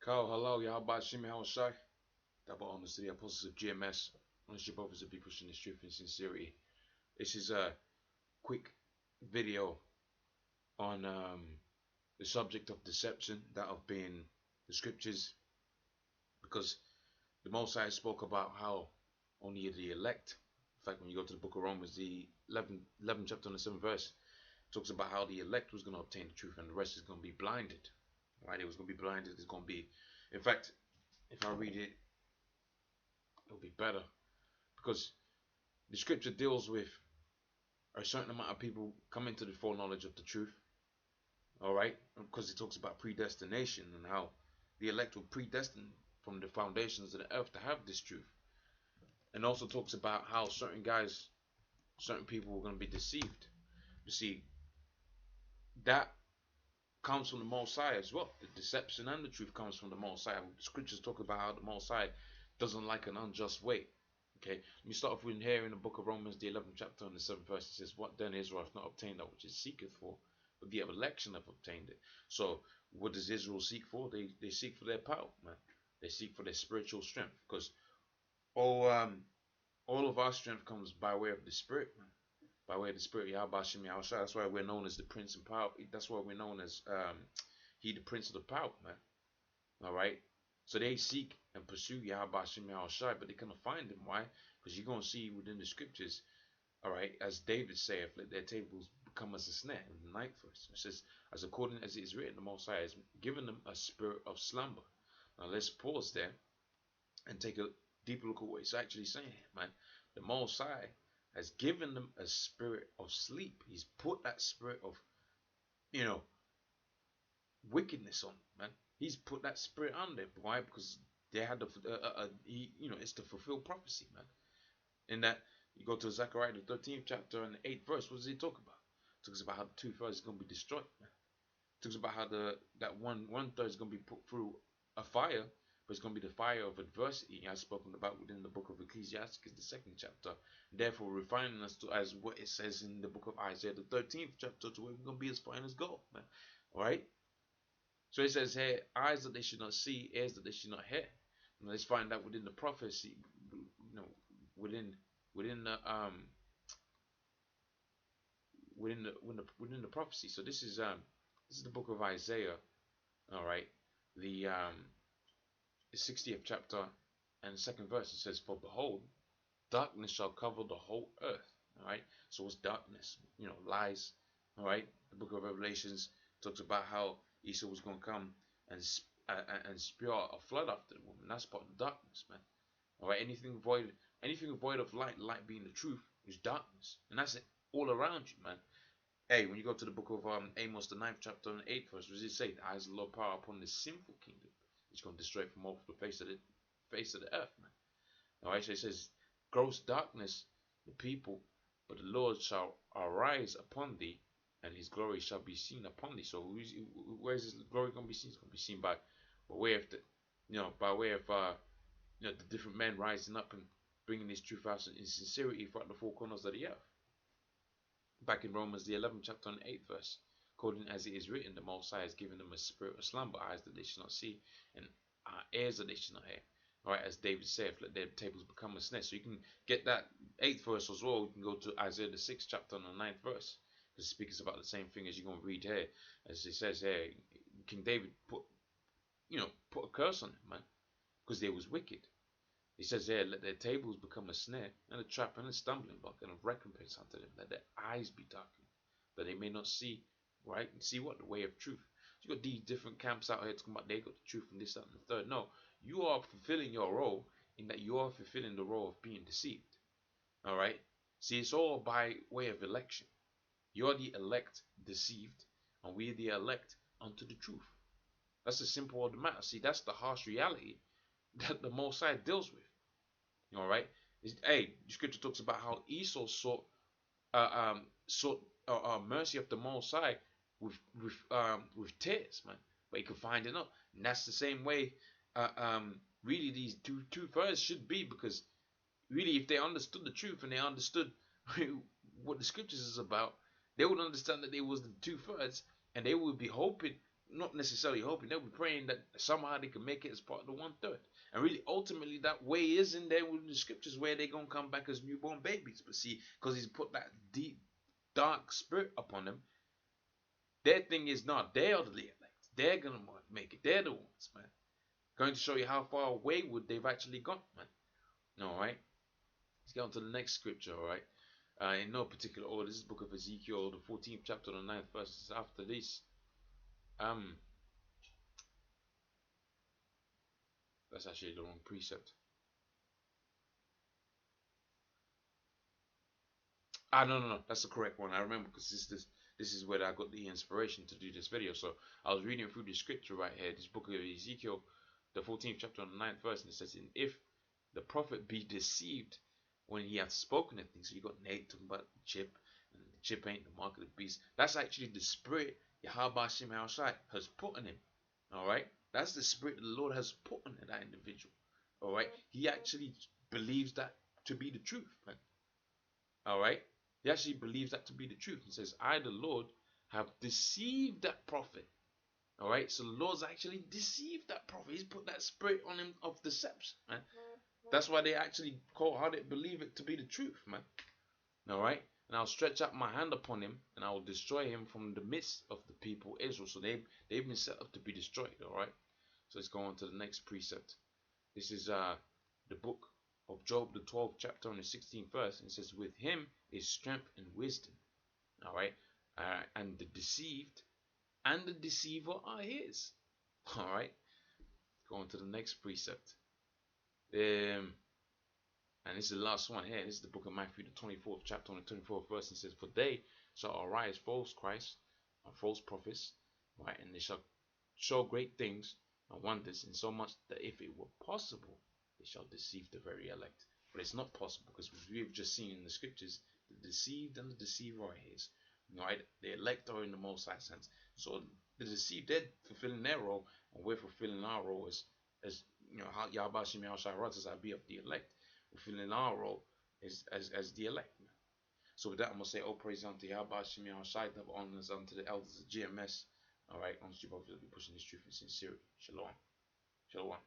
Kyle, hello, Yahba Shimi Hawashai. Double honors to the apostles of GMS. Ownership offers to be pushing this truth and sincerity. This is a quick video on the subject of deception, that of being the scriptures, because the Most High spoke about how only the elect, in fact, when you go to the book of Romans, the 11th chapter and the 7th verse, talks about how the elect was going to obtain the truth and the rest is going to be blinded. Right? It was going to be blinded. It's going to be, in fact, if I read it, it'll be better, because the scripture deals with a certain amount of people coming to the full knowledge of the truth. All right, because it talks about predestination and how the elect were predestined from the foundations of the earth to have this truth, and also talks about how certain people were going to be deceived. You see, that comes from the Most High as well. The deception and the truth comes from the Most High. The scriptures talk about how the Most High doesn't like an unjust way. Okay, let me start off with here in the book of Romans, the 11th chapter and the 7th verse. It says, "What then Israel hath not obtained that which it seeketh for, but the election have obtained it." So, what does Israel seek for? They seek for their power, man. They seek for their spiritual strength, because all all of our strength comes by way of the Spirit, man. By way of the Spirit, Yahweh Shem Yahushua. That's why we're known as the Prince of Power. That's why we're known as He, the Prince of the Power, man. All right. So they seek and pursue Yahweh Shem Yahushua, but they cannot find Him. Why? Because you're gonna see within the scriptures, all right, as David saith, let their tables become as a snare. In the ninth verse, it says, "As according as it is written, the Most High has given them a spirit of slumber." Now let's pause there and take a deeper look at what it's actually saying, man. The Most High has given them a spirit of sleep. He's put that spirit of, you know, wickedness on, man. He's put that spirit on them. Why? Because they had the, it's to fulfill prophecy, man. In that, you go to Zechariah the 13th chapter and the 8th verse. What does he talk about? It talks about how the 2/3 is going to be destroyed, man. It talks about how that one third is going to be put through a fire, but it's going to be the fire of adversity. I've spoken about within the book of Ecclesiastes, the 2nd chapter. Therefore, refining us to as what it says in the book of Isaiah, the 13th chapter, to where we're going to be as fine as gold, man. All right. So it says here, eyes that they should not see, ears that they should not hear. And let's find out within the prophecy, within the within the prophecy. So this is the book of Isaiah. All right, the 60th chapter and 2nd verse. It says, "For behold, darkness shall cover the whole earth." All right. So what's darkness? Lies. All right. The book of Revelations talks about how Esau was going to come and spew out a flood after the woman. That's part of darkness, man. All right. Anything void of light, light being the truth, is darkness, and that's it all around you, man. Hey, when you go to the book of Amos, the 9th chapter and 8th verse, what does it say? "The eyes of the Lord power upon this sinful kingdom. It's going to destroy it from off the face of the earth, man." All right. So it says, "Gross darkness the people, but the Lord shall arise upon thee, and His glory shall be seen upon thee." So where is His glory going to be seen? It's going to be seen by way of the different men rising up and bringing this truth out in sincerity throughout the four corners of the earth. Back in Romans, the 11th chapter and 8th verse, "According as it is written, the Most High has given them a spirit of slumber, eyes that they should not see, and ears that they should not hear." All right, as David said, "Let their tables become a snare." So you can get that 8th verse as well. You can go to Isaiah the 6th chapter and the 9th verse, because it speaks about the same thing as you're going to read here. As it says here, King David put a curse on them, man, because they was wicked. He says here, "Let their tables become a snare, and a trap, and a stumbling block, and a recompense unto them. Let their eyes be darkened, that they may not see," right? And see what? The way of truth. So you got these different camps out here talking about they got the truth and this, that, and the third. No, you are fulfilling your role in that you are fulfilling the role of being deceived. All right? See, it's all by way of election. You're the elect deceived, and we're the elect unto the truth. That's the simple of the matter. See, that's the harsh reality that the Most High deals with. All right. Hey, the scripture talks about how Esau sought mercy of the Most High with tears, man, but he could find it not. And that's the same way. Really, these two-thirds should be, because really, if they understood the truth and they understood what the scriptures is about, they would understand that they was the 2/3, and they would be hoping not necessarily hoping, they'll be praying that somehow they can make it as part of the 1/3. And really, ultimately, that way is in there with the scriptures where they're going to come back as newborn babies. But see, because he's put that deep, dark spirit upon them, their thing is not, they are the elect. They're going to make it. They're the ones, man. Going to show you how far away would they've actually gone, man. All right. Let's get on to the next scripture, all right? In no particular order, this is the book of Ezekiel, the 14th chapter, the 9th verse. After this, that's actually the wrong precept. No, that's the correct one. I remember because this is where I got the inspiration to do this video. So I was reading through the scripture right here, this book of Ezekiel, the 14th chapter, the 9th verse, and it says, "And if the prophet be deceived when he hath spoken a thing," so you got Nate talking about the chip, and the chip ain't the mark of the beast. That's actually the spirit Yahweh Shem has put in him. All right, that's the spirit the Lord has put in that individual. All right, he actually believes that to be the truth, man. All right, he actually believes that to be the truth. He says, "I, the Lord, have deceived that prophet." All right, so the Lord's actually deceived that prophet. He's put that spirit on him of deception, man. That's why they actually cold-hearted believe it to be the truth, man. All right, and I'll stretch out my hand upon him, and I will destroy him from the midst of the people Israel. So they've been set up to be destroyed. All right, so let's go on to the next precept. This is the book of Job, the 12th chapter and the 16th verse. And it says, "With him is strength and wisdom." All right, and the deceived and the deceiver are his. All right, go on to the next precept. And this is the last one here. This is the book of Matthew, the 24th chapter and the 24th verse. And it says, "For they shall arise false Christs and false prophets, right? And they shall show great things and wonders, in so much that if it were possible, they shall deceive the very elect." But it's not possible, because we've just seen in the scriptures, the deceived and the deceiver are his. Right? The elect are in the Most High sense. So the deceived, they're fulfilling their role, and we're fulfilling our role as you know, how Yahweh Shem Yahushua Ratzah, I be of the elect. Fulfilling our role as the elect. So with that, I'm gonna say, all praise unto Yahweh Shem Yahushua, double honors unto the elders of GMS. All right, on the street, be pushing this truth in sincerity. Shalom, shalom.